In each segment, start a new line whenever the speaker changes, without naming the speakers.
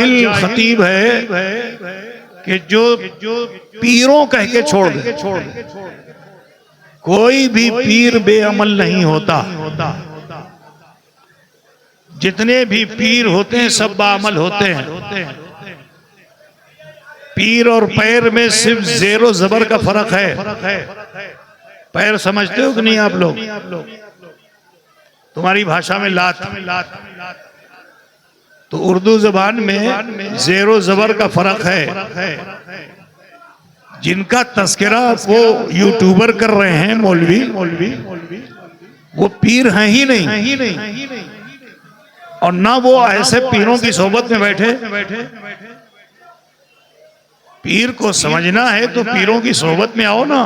जाहिल खतीब है कि जो पीरों कह के छोड़ दे। कोई भी पीर बेअमल नहीं होता। जितने भी पीर होते हैं सब बाअमल होते हैं। पीर और पैर में सिर्फ ज़ेरो ज़बर का फर्क है। पैर समझते हो कि नहीं आप लोग? तुम्हारी भाषा में लात, तो उर्दू जबान में ज़ेरो ज़बर का फर्क है। जिनका तस्करा वो यूट्यूबर कर रहे हैं मौलवी, वो पीर हैं ही नहीं, और ना वो ऐसे पीरों की सोबत में बैठे। पीर को समझना है तो पीरों की सोबत में आओ ना।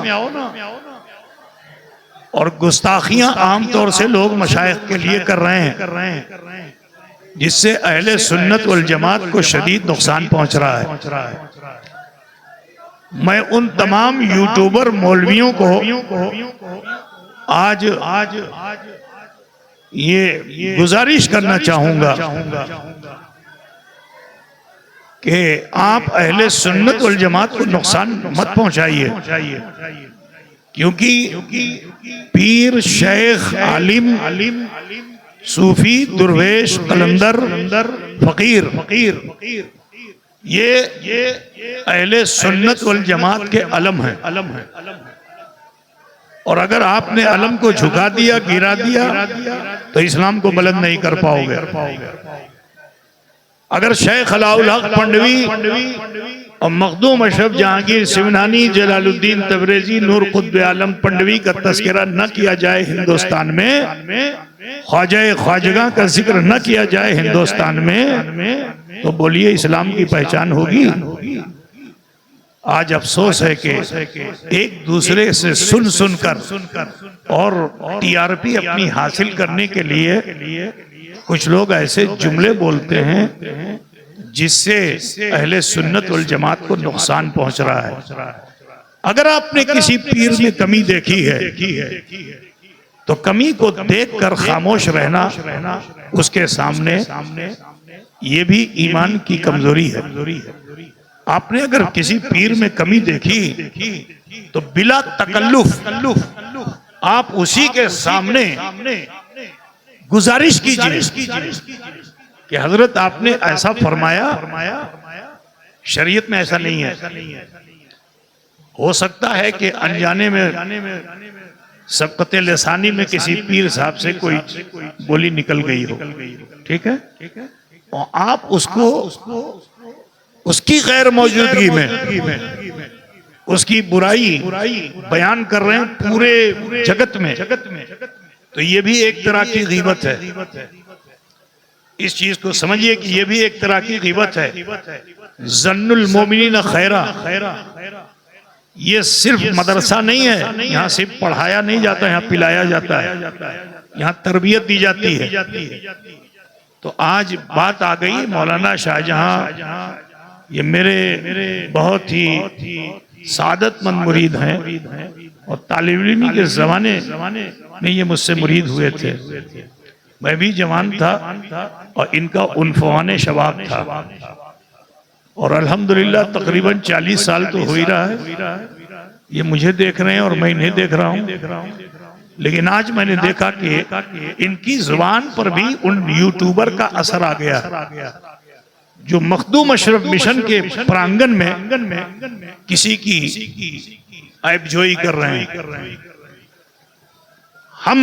और गुस्ताखियां आमतौर से लोग मशाइख के लिए कर रहे हैं, जिससे अहले सुन्नत वल जमात को शदीद नुकसान पहुंच रहा है। मैं उन तमाम यूट्यूबर मौलवियों को आज ये गुजारिश करना चाहूंगा कि आप अहले सुन्नत वल जमात को नुकसान मत पहुंचाइए, क्योंकि पीर, शेख, आलिम, सूफी, दुर्वेश, कलंदर, फकीर ये अहले सुन्नत वल जमात के अलम है। और अगर आपने अलम को झुका दिया, गिरा दिया, तो इस्लाम को बुलंद नहीं कर पाओगे। अगर शेख अलाउल हक पंडवी और मखदूम अशरफ जहांगीर सिमनानी, जलालुद्दीन तबरेजी, नूर कुतुब आलम पंडवी का तस्करा न किया जाए हिंदुस्तान में, ख्वाजगा का जिक्र न किया जाए हिंदुस्तान में, तो बोलिए इस्लाम की पहचान होगी? आज अफसोस है कि एक दूसरे से सुन कर और टीआरपी अपनी हासिल करने के लिए कुछ लोग ऐसे जुमले बोलते हैं जिससे अहले सुन्नत वल जमात को नुकसान पहुंच रहा है। अगर आपने किसी पीर में कमी देखी है तो कमी को देखकर खामोश रहना उसके सामने ये भी ईमान की कमजोरी है। आपने अगर किसी पीर में कमी देखी तो बिला तकल्लुफ आप उसी के सामने गुजारिश कीजिए कि हजरत आपने ऐसा फरमाया, शरीयत में ऐसा नहीं है। हो सकता है कि अनजाने में सबकत लिसानी में किसी पीर साहब से कोई बोली निकल गई हो, ठीक है, और आप उसको उसकी गैर मौजूदगी में उसकी बुराई बयान कर रहे हैं पूरे जगत में, तो ये भी एक तरह की गीबत है। इस चीज को समझिए कि ये भी एक तरह की गीबत है। जन्नुल मोमिनीन खैरा, ये सिर्फ मदरसा नहीं है, यहाँ सिर्फ पढ़ाया नहीं जाता, यहाँ पिलाया जाता है, यहाँ तरबियत दी जाती है। तो आज बात आ गई मौलाना शाहजहां, ये मेरे बहुत ही सादतमंद मुरीद हैं और तालिब इल्मी के जमाने में ये मुझसे मुरीद हुए थे। मैं भी जवान था और इनका उन्फवाने शबाब था, और अल्हम्दुलिल्लाह तकरीबन 40 साल तो हो ही रहा है। ये मुझे देख रहे हैं और मैं इन्हें देख रहा हूँ, लेकिन आज मैंने देखा कि इनकी जुबान पर भी उन यूट्यूबर का असर आ गया जो मखदूम अशरफ मिशन के प्रांगण में किसी की ऐबजोई कर रहे हैं। हम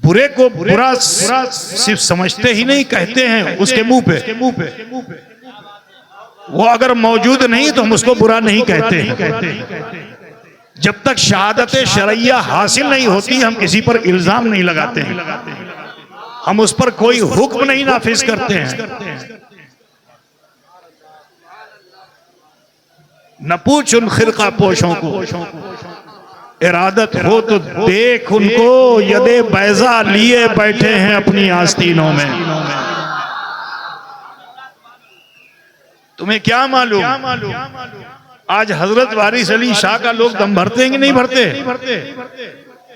बुरे को बुरा सिर्फ समझते ही नहीं, कहते हैं उसके मुंह पे। वो अगर मौजूद नहीं तो हम उसको बुरा नहीं कहते हैं। जब तक शहादत शरइया हासिल नहीं होती हम किसी पर इल्जाम नहीं लगाते हैं, हम उस पर कोई हुक्म नहीं नाफिज करते हैं। न पूछ उन खिरका पोशों को, इरादत हो तो देख उनको, यदे बैजा लिए बैठे हैं अपनी आस्तीनों में। तुम्हें क्या मालूम आज हजरत वारिस अली शाह का लोग दम भरते हैं कि नहीं भरते?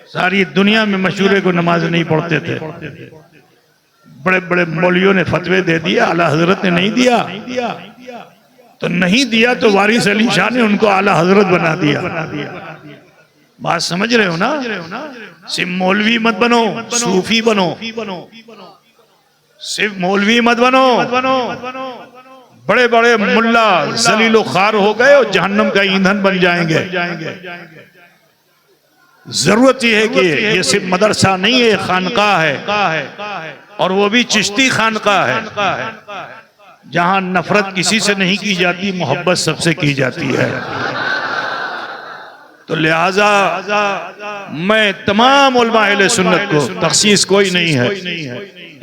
सारी दुनिया में मशहूरे को नमाज नहीं पढ़ते थे, बड़े बड़े मौलवियों ने फतवे दे दिए, आला हजरत ने नहीं दिया, तो नहीं दिया तो वारिस अली शाह ने उनको आला हजरत बना दिया। बात समझ रहे हो ना? सिर्फ मौलवी मत बनो, सूफी बनो। सिर्फ मौलवी मत बनो, बड़े बड़े मुल्ला जलीलो खार हो गए और जहन्नम का ईंधन बन जाएंगे। जरूरत यह है कि ये सिर्फ मदरसा नहीं है, खानकाह है, और वो भी चिश्ती खानकाह है, जहां नफरत किसी से नहीं की जाती, मोहब्बत सबसे की जाती है। तो लिहाजा मैं तमाम उलमा अहले सुन्नत को, तखसीस कोई नहीं है,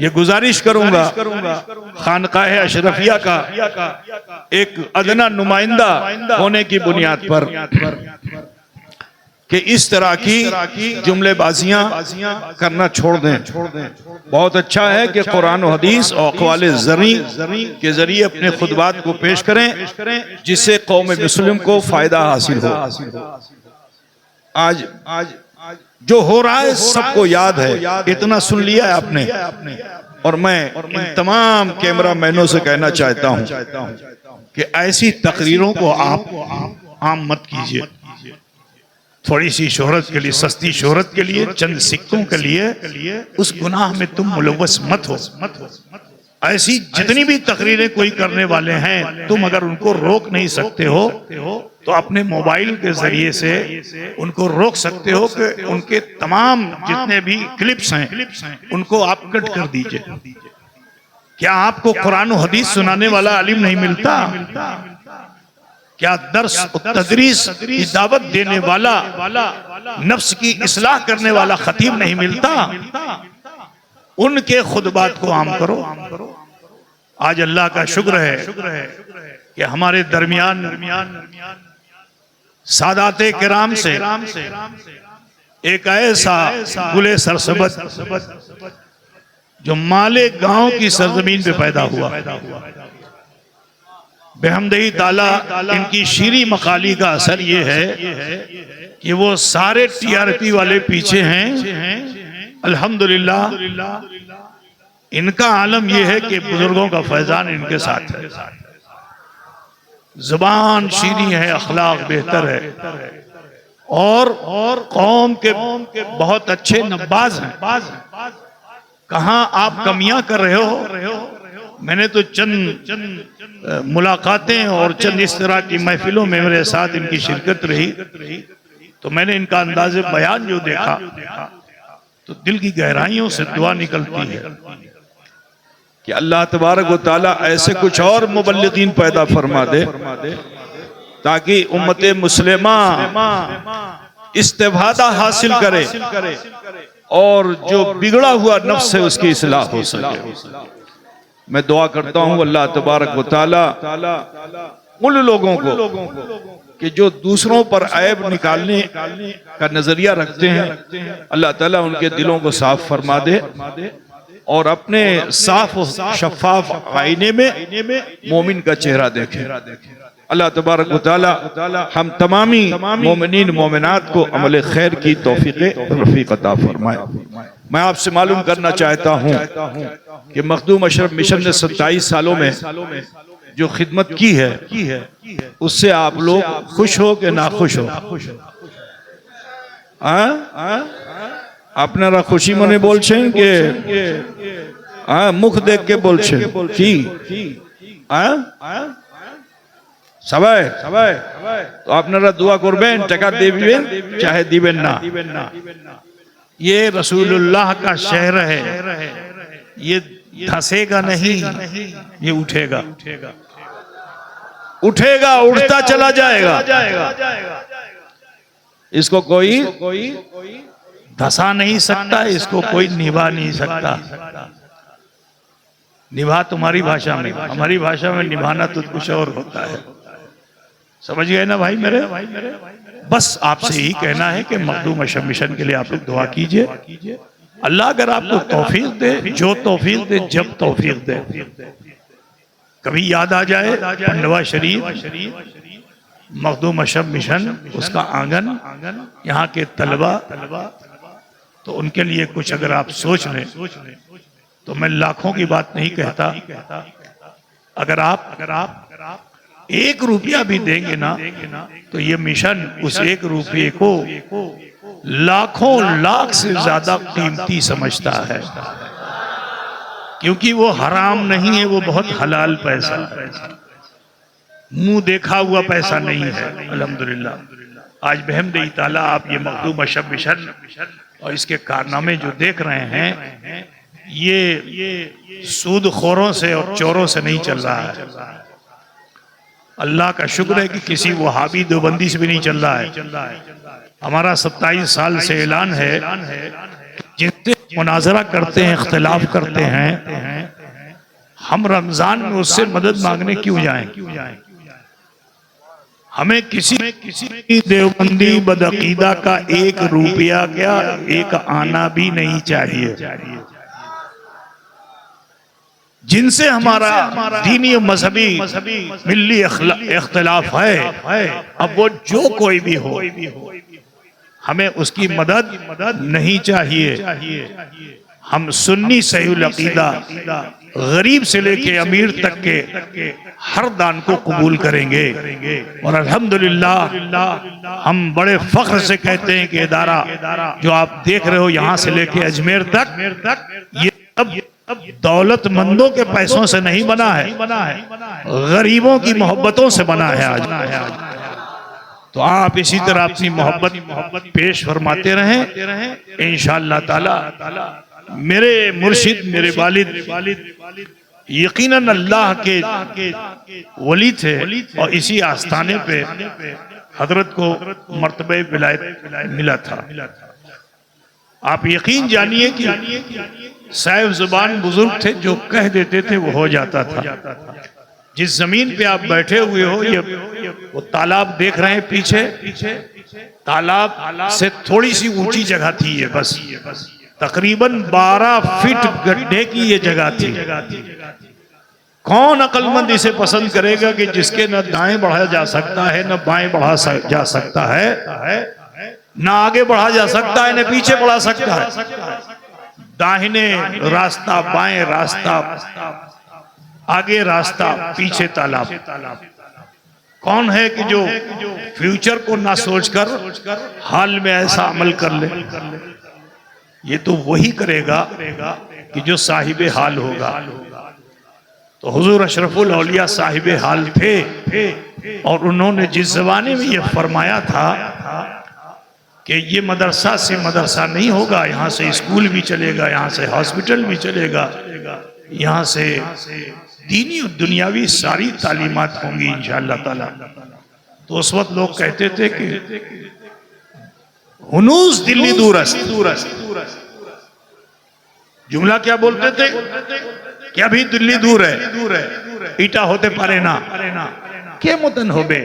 ये गुजारिश करूंगा खानकाह अशरफिया का एक अदना नुमाइंदा होने की बुनियाद पर कि इस तरह की जुमलेबाजियां करना छोड़ दें। बहुत अच्छा है कि कुरान और हदीस और अक़वाल ज़री के जरिए अपने खुतबात को पेश करें, जिससे कौम मुस्लिम को फायदा हासिल हो। आज जो हो रहा है सबको याद है, इतना सुन लिया है आपने, और मैं इन तमाम कैमरा मैनों से कहना चाहता हूं कि ऐसी तकरीरों को आप आम मत कीजिए। थोड़ी सी शोहरत के लिए, सस्ती शोहरत के लिए, चंद सिक्कों के लिए उस गुनाह में तुम मुलव्वस मत हो। ऐसी जितनी भी तकरीरें कोई करने वाले हैं, तुम अगर उनको रोक नहीं सकते हो तो अपने मोबाइल के जरिए से उनको रोक सकते हो कि उनके तमाम जितने भी क्लिप्स हैं उनको आप कट कर दीजिए। क्या आपको कुरान और हदीस सुनाने वाला आलिम नहीं मिलता? क्या दर्स तदरीस की दावत देने वाला, नफ्स की इस्लाह करने वाला खतीब नहीं मिलता? उनके खुतबात को आम करो। आज अल्लाह का शुक्र है कि हमारे दरमियान सादाते किराम से एक ऐसा गुले सरसबत जो माले गांव की सरजमीन पे पैदा हुआ, बेहमदही ताला इनकी शीरी मकाली का असर ये है कि वो सारे टीआरपी वाले पीछे हैं। अल्हम्दुलिल्लाह इनका आलम यह है कि बुजुर्गों का फैजान इनके साथ है। जुबान शीरी है, अखलाक बेहतर है, और कौम के बहुत अच्छे नब्बाज हैं। कहाँ आप कमियां कर रहे हो? मैंने तो चंद मुलाकातें और चंद इस तरह की महफिलों में मेरे साथ इनकी शिरकत रही, तो मैंने इनका अंदाज़े बयान जो देखा तो दिल की गहराइयों से दुआ निकलती है कि अल्लाह तबारक व तआला ऐसे कुछ और मुबल्लिगीन पैदा फरमा दे ताकि उम्मत मुस्लिमा इस्तिफादा हासिल करे और जो बिगड़ा हुआ नफ्स है उसकी इस्लाह हो सके। मैं दुआ करता हूँ अल्लाह तबारक व तआला उन लोगों को कि जो दूसरों पर ऐब निकालने का नजरिया रखते हैं, अल्लाह ताला उनके दिलों को साफ फरमा दे और अपने साफ शफाफ आईने में मोमिन का चेहरा देखे। अल्लाह तबारक व तआला हम तमामी मोमिनीन मोमिनात को अमल खैर की तौफीक रफीक अता फरमाए। मैं आपसे मालूम करना चाहता हूँ कि मखदूम अशरफ मिशन ने 27 सालों में जो खिदमत की है उससे आप लोग खुश हो कि ना खुश हो? আপনারা খুশি মনে বলছেন কে? মুখ দেখ কে বলছেন কি? সবাই তো আপনারা দোয়া করবেন, টাকা দিবেন চাहे দিবেন না। ये रसूलुल्लाह का शहर है, ये धंसेगा नहीं, ये उठेगा, उठता चला जाएगा। इसको कोई धसा नहीं सकता, इसको कोई निभा नहीं सकता। निभा तुम्हारी भाषा में, हमारी भाषा में निभाना तो कुछ और होता है। समझ गए ना भाई मेरे? बस आपसे यही कहना है कि मखदूम अशरफ मिशन के लिए आप लोग दुआ कीजिए। अल्लाह अगर आपको तौफीक दे, जो तौफीक दे, जब तौफीक दे, कभी याद आ जाए पंडवा शरीफ, मखदूम अशरफ मिशन, उसका आंगन, यहाँ के तलबा, तो उनके लिए कुछ अगर आप सोच लें तो मैं लाखों की बात नहीं कहता, अगर आप 1 रुपया भी देंगे ना तो ये मिशन उस 1 रुपये को लाखों लाख से ज्यादा कीमती समझता है, क्योंकि वो हराम नहीं है, वो बहुत हलाल पैसा है, मुंह देखा हुआ पैसा नहीं है। अल्हम्दुलिल्लाह आज बहमदे ताला आप ये मखदूम अशब मिशन और इसके कारनामे जो देख रहे हैं, ये सूदखोरों से और चोरों से नहीं चल रहा है। अल्लाह का शुक्र है कि किसी वहाबी देवबंदी से भी नहीं चल रहा है। हमारा 27 साल से ऐलान है, जितने मुनाजरा करते हैं, इख्तिलाफ करते हैं, हम रमजान में उससे मदद मांगने क्यों जाएं? हमें किसी देवबंदी बदअकीदा का 1 रुपया क्या 1 आना भी नहीं चाहिए। जिनसे हमारा दीनी मजहबी मिल्ली इख्तिलाफ है, अब वो जो कोई भी हो, हमें उसकी मदद नहीं चाहिए। हम सुन्नी सहीहुल अकीदा गरीब से लेके अमीर तक के हर दान को कबूल करेंगे। और अल्हम्दुलिल्लाह हम बड़े फख्र से कहते हैं कि इदारा जो आप देख रहे हो यहाँ से लेके अजमेर तक, ये सब दौलतमंदों के पैसों से नहीं बना है, गरीबों की मोहब्बतों से बना है आज। तो आप इसी तरह अपनी मोहब्बत पेश फरमाते रहें इंशाअल्लाह ताला। मेरे मुर्शिद, मेरे वालिद यकीनन अल्लाह के वली थे और इसी आस्थाने पे हजरत को मर्तबे विलायत मिला था। आप यकीन जानिए कि साहिब जुबान बुजुर्ग थे, जो कह देते थे वो हो जाता था। जिस जमीन पे आप बैठे हुए हो, ये वो तालाब देख रहे हैं पीछे, तालाब से थोड़ी सी ऊंची जगह थी ये, बस तकरीबन 12 फीट गड्ढे की ये जगह थी। कौन अक्लमंद इसे पसंद करेगा कि जिसके न दाएं बढ़ा जा सकता है, न बाएं बढ़ा जा सकता है, न आगे बढ़ा जा सकता है, न पीछे बढ़ा सकता है। दाहिने रास्ता, बाएं रास्ता, आगे रास्ता, पीछे तालाब। कौन है कि जो फ्यूचर को ना सोचकर हाल में ऐसा अमल कर ले? ये तो वही करेगा कि जो साहिबे हाल होगा। तो हुजूर अशरफुल औलिया साहिबे हाल थे, और उन्होंने जिस जमाने में ये फरमाया था कि ये मदरसा से मदरसा नहीं होगा, यहाँ से स्कूल भी चलेगा, यहाँ से हॉस्पिटल भी चलेगा, यहाँ से दीनी और दुनियावी सारी तालीमात होंगी इंशाअल्लाह ताला। तो उस वक्त लोग कहते थे कि हुनूस दिल्ली दूरस। जुमला क्या बोलते थे कि अभी दिल्ली दूर है, ईटा होते पारे ना के मतन होबे,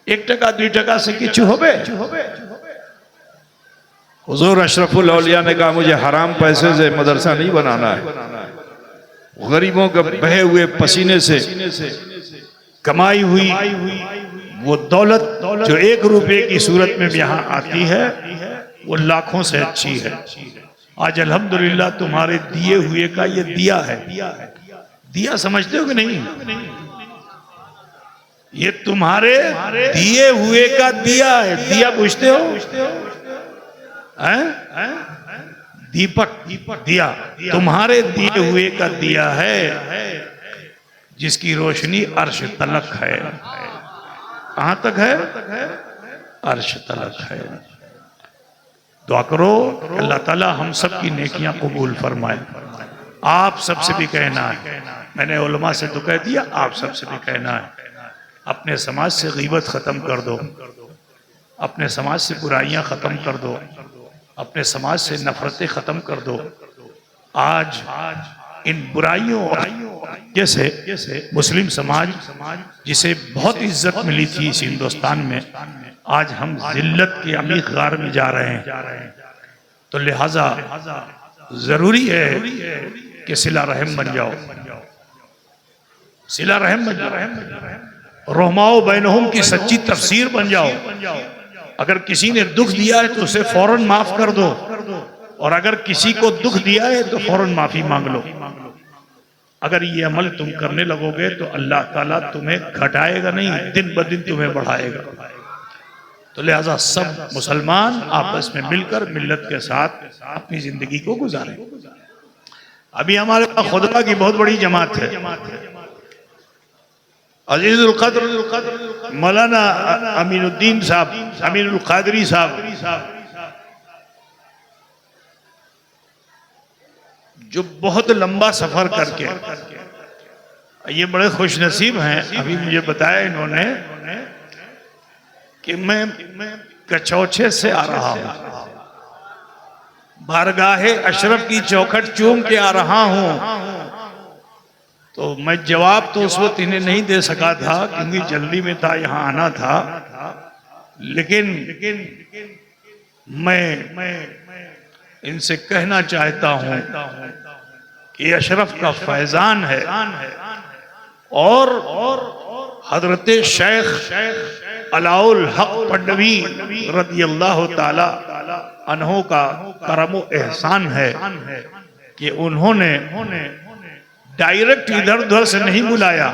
1 टका 2 टका से किचु होबे। हुजूर अशरफुल औलिया ने कहा मुझे हराम पैसे से मदरसा नहीं बनाना है, गरीबों के बहे हुए पसीने से कमाई हुई वो दौलत जो 1 रुपये की सूरत में यहाँ आती है, वो लाखों से अच्छी है। आज अल्हम्दुलिल्लाह तुम्हारे दिए हुए का ये दिया है। दिया समझते हो कि नहीं? ये तुम्हारे दिए हुए का दिया है। दिया पूछते हो? दीपक, दिया तुम्हारे दिए हुए का दिया है, जिसकी रोशनी अर्श तलक है। कहां तक है? अर्श तलक है। दुआ करो अल्लाह ताला हम सब की नेकियां कबूल फरमाए। आप सबसे भी कहना है, मैंने उलमा से तो कह दिया, आप सबसे भी कहना है, अपने समाज से गीबत खत्म कर दो, अपने समाज से बुराइयां खत्म कर दो, अपने समाज से नफरतें खत्म कर दो। आज इन बुराइयों जैसे मुस्लिम समाज जिसे बहुत इज्जत मिली थी इस हिंदुस्तान में, आज हम जिल्लत के अमीक गार में जा रहे हैं। तो लिहाजा जरूरी है कि सिला रहम बन जाओ, सिला रहम बन जाओ, रहमाओ बैनहुम की सच्ची तफसीर बन जाओ। अगर किसी ने दुख दिया है तो उसे फौरन माफ कर दो, और अगर किसी को दुख दिया है तो फौरन माफी मांग लो। अगर ये अमल तुम करने लगोगे तो अल्लाह ताला तुम्हें घटाएगा नहीं, दिन ब दिन तुम्हें बढ़ाएगा। तो लिहाजा सब मुसलमान आपस में मिलकर मिल्लत के साथ अपनी जिंदगी को गुजारें। अभी हमारे पास खुतबा की बहुत बड़ी जमात है। अजीजुल कद्र मौलाना अमीनुद्दीन साहब, अमीनुल कादरी साहब, जो बहुत लंबा सफर करके, ये बड़े खुश नसीब हैं। अभी मुझे बताया इन्होंने कि मैं कचौछे से आ रहा हूं, बारगाहे अशरफ की चौखट चूम के आ रहा हूं। तो मैं जवाब तो उस वक्त इन्हें नहीं दे सका था क्योंकि जल्दी में था, यहां आना था। लेकिन मैं इनसे कहना चाहता हूं कि अशरफ का फैजान है और हजरत शेख अलाउल हक पडवी रदियल्लाहु ताला अन्हो का करम एहसान है कि उन्होंने डायरेक्ट इधर उधर से नहीं बुलाया।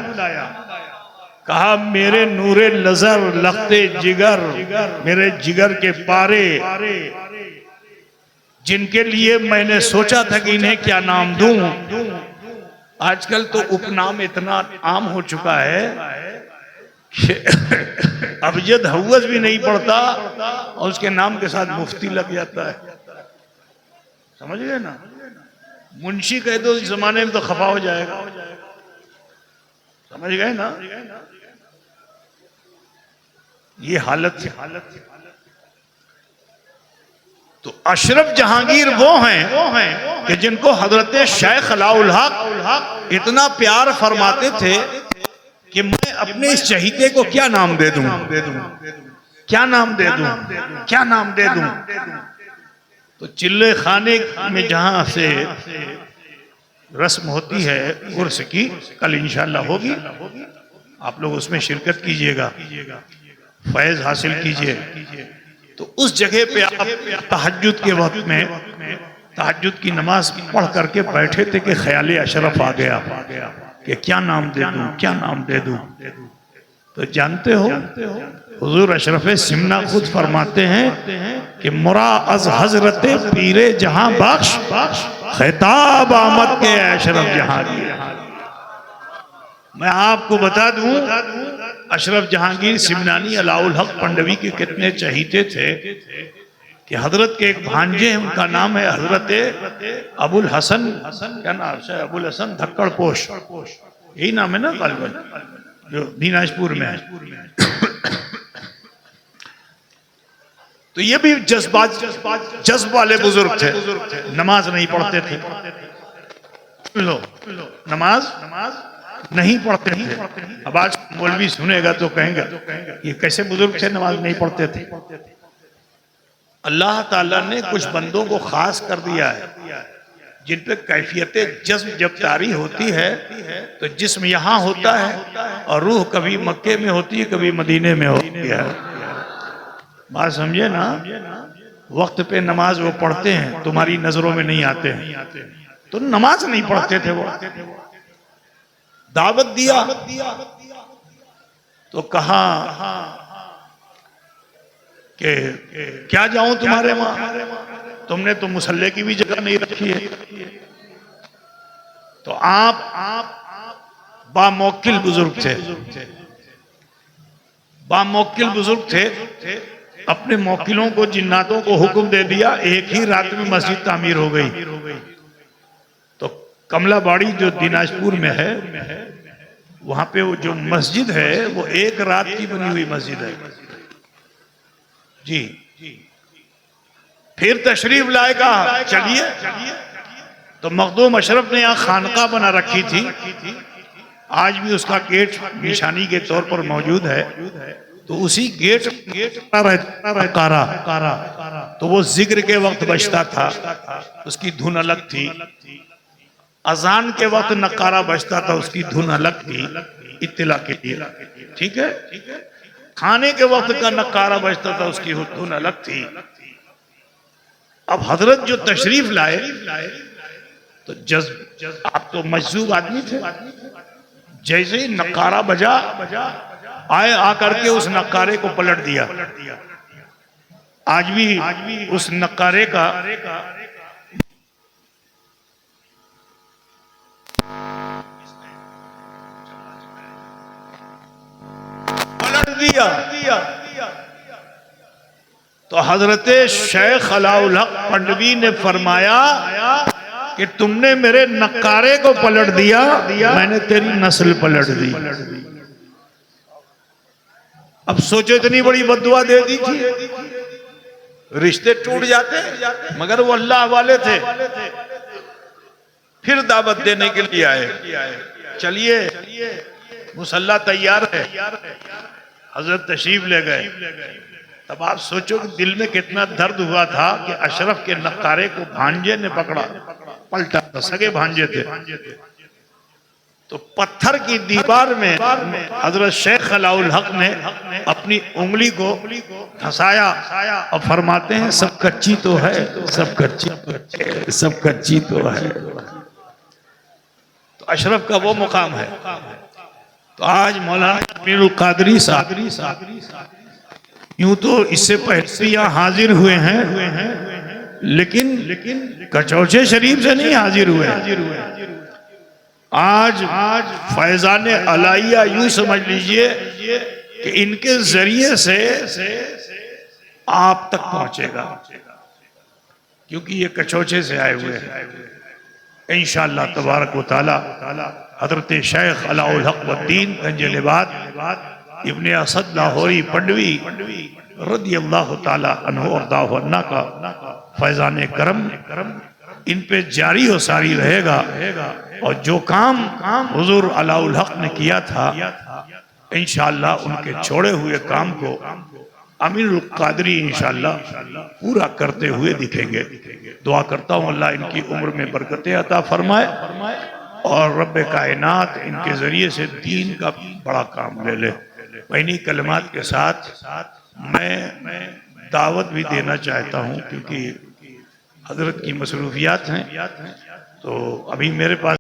कहा मेरे नूरे नजर लखते जिगर, मेरे जिगर के पारे, जिनके लिए मैंने सोचा था कि इन्हें क्या नाम दूं। आजकल तो उपनाम इतना आम हो चुका है कि अबजद हवस भी नहीं पड़ता और उसके नाम के साथ मुफ्ती लग जाता है। समझ गए ना? मुंशी कह दो इस जमाने में तो खफा हो जाएगा। समझ गए ना? ये हालत तो अशरफ जहांगीर वो हैं कि जिनको हजरत शेख अलाउल हक इतना प्यार फरमाते थे कि मैं अपने इस चहीते को क्या नाम दे दूं, क्या नाम दे दूं, क्या नाम दे दूं। तो चिल्ले खाने में जहां से रस्म होती है उर्स की, कल इंशाल्लाह होगी, आप लोग उसमें शिरकत कीजिएगा, फैज हासिल कीजिए। तो उस जगह पे आप तहज्जुद के वक्त में तहज्जुद की नमाज पढ़ करके बैठे थे कि ख्याल अशरफ आ गया कि क्या नाम दे दूं, क्या नाम दे दूं। तो जानते हो हुजूर अशरफ सिमना खुद फरमाते हैं कि मुरा अज हजरत पीरे जहां बख्श खिताब आमद के अशरफ जहांगीर। मैं आपको बता दूं अशरफ जहांगीर सिमनानी अलाउल हक पंडवी के कितने चहीते थे कि हजरत के एक भांजे हैं, उनका नाम है हजरत अबुल हसन, क्या नाम है, अबुल हसन धक्कड़ पोश, यही नाम है ना गालिबन, जो दीनाजपुर में है। तो ये भी जज्ब वाले बुजुर्ग थे, नमाज नहीं पढ़ते थे। लो नमाज नहीं पढ़ते थे। अब आज मौलवी सुनेगा तो कहेंगे ये कैसे बुजुर्ग थे, नमाज नहीं पढ़ते थे। अल्लाह ताला ने कुछ बंदों को खास कर दिया है जिन पे कैफियत जज्ब जब तारी होती है तो जिस्म यहाँ होता है और रूह कभी मक्के में होती है, कभी मदीने में होती है। बात समझे ना? वक्त पे नमाज वो पढ़ते हैं, तुम्हारी नजरों में नहीं आते हैं, तो नमाज नहीं पढ़ते थे वो। दावत दिया तो कहा कि क्या जाऊं तुम्हारे वहां, तुमने तो मुसल्ले की भी जगह नहीं रखी है। तो आप बामौकिल बुजुर्ग थे, बामौकिल बुजुर्ग थे। अपने मौकिलों को, जिन्नातों को हुक्म दे दिया, एक ही रात में मस्जिद तामीर हो गई। तो कमलाबाड़ी जो दिनाजपुर में है, वहां पे वो जो मस्जिद है वो एक रात की बनी हुई मस्जिद है जी। फिर तशरीफ लाएगा, चलिए। तो मखदूम अशरफ ने यहाँ खानका बना रखी थी, आज भी उसका गेट निशानी के तौर पर मौजूद है। तो उसी गेट कारा, तो वो जिक्र के वक्त बजता था, उसकी धुन अलग थी। अजान के वक्त नकारा बजता था, उसकी धुन अलग थी, इत्तिला के लिए, ठीक है। खाने के वक्त का नकारा बजता था, उसकी धुन अलग थी। अब हजरत जो तशरीफ लाए तो आप तो मजसूब आदमी थे, जैसे ही नकारा बजा आए आकर के उस नकारे को पलट दिया। आज भी उस नकारे का पलट दिया। तो हजरत शेख अलाउल हक पंडवी ने फरमाया कि तुमने मेरे नकारे को पलट दिया, मैंने तेरी नस्ल पलट दी। अब सोचो इतनी बड़ी बद्दुआ दे दी थी, रिश्ते टूट जाते, मगर वो अल्लाह वाले थे। फिर दावत देने के लिए आए, चलिए मुसल्ला तैयार है। हजरत तशरीफ ले गए। तब आप सोचो कि दिल में कितना दर्द हुआ था कि अशरफ के नकारे को भांजे ने पकड़ा, पलटा, सगे भांजे थे। तो पत्थर की दीवार में हजरत शेख अलाउल हक ने अपनी उंगली को धंसाया और फरमाते हैं सब कच्ची तो है, सब कच्ची तो है। तो अशरफ का वो मुकाम है। तो आज मौलाना अमीरुल कादरी साहब यूं तो इससे पहले यहाँ हाजिर हुए हैं, लेकिन कचौचे शरीफ से नहीं हाजिर हुए। आज फैजान अलाइया यूं समझ लीजिए कि इनके जरिए से आप तक पहुंचेगा, क्योंकि ये कचौचे से आए हुए हैं। इंशाअल्लाह तबारक व तआला हजरत शेख अलाउल हक वद्दीन गंजलिबाद इब्ने असद लाहौरी पंडवी रदी अल्लाह ताला अन्हु और दावन्ना का फैजान करम इन पे जारी और सारी रहेगा। और जो काम हुजूर अलाउल हक ने किया था, इंशाअल्लाह उनके छोड़े हुए काम को अमीरुल कादरी इंशाअल्लाह पूरा करते हुए दिखेंगे। दुआ करता हूँ अल्लाह इनकी उम्र में बरकतें अता फरमाए और रब्बे कायनात इनके जरिए से दीन का बड़ा काम ले ले। इन्हीं कलमात के साथ मैं दावत भी देना चाहता हूँ, क्योंकि हजरत की मसरूफियात हैं। तो अभी मेरे पास